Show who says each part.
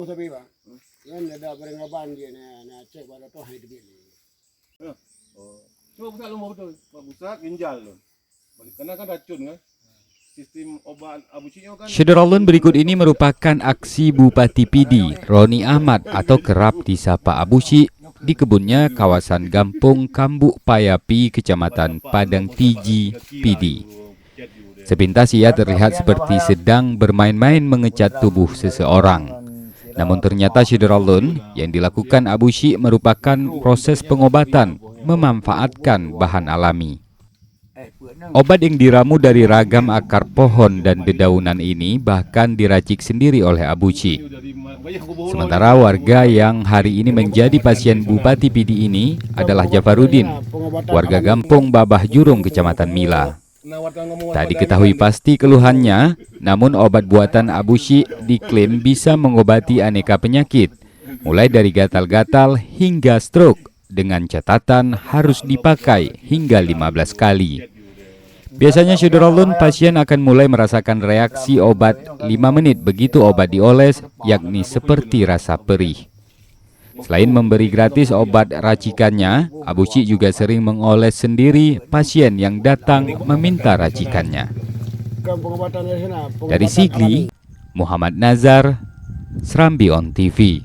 Speaker 1: Sabi ba? Yan ada berengaban dia na cek pada tu hai dia.
Speaker 2: Oh. Coba pusat lumba betul. Pak pusat ginjal loh. Balik karena kan racun kan. Sistem obat abucinya kan.
Speaker 3: Syederalun berikut ini merupakan aksi Bupati Pidi, Roni Ahmad atau kerap disapa Abuci di kebunnya kawasan Gampung Kambuk Payapi, Kecamatan Padang Tiji, Pidi. Sepintas ia terlihat seperti sedang bermain-main mengecat tubuh seseorang. Namun ternyata Syederalun yang dilakukan Abuci merupakan proses pengobatan memanfaatkan bahan alami. Obat yang diramu dari ragam akar pohon dan dedaunan ini bahkan diracik sendiri oleh Abuci. Sementara warga yang hari ini menjadi pasien Bupati Pidi ini adalah Jafarudin, warga Gampung Babah Jurung, Kecamatan Mila. Tak diketahui pasti keluhannya, namun obat buatan Abuci diklaim bisa mengobati aneka penyakit, mulai dari gatal-gatal hingga stroke, dengan catatan harus dipakai hingga 15 kali. Biasanya Syederalun pasien akan mulai merasakan reaksi obat 5 menit begitu obat dioles, yakni seperti rasa perih. Selain memberi gratis obat racikannya, Abuci juga sering mengoles sendiri pasien yang datang meminta racikannya. Dari Sigli, Muhammad Nazar, Serambi On TV.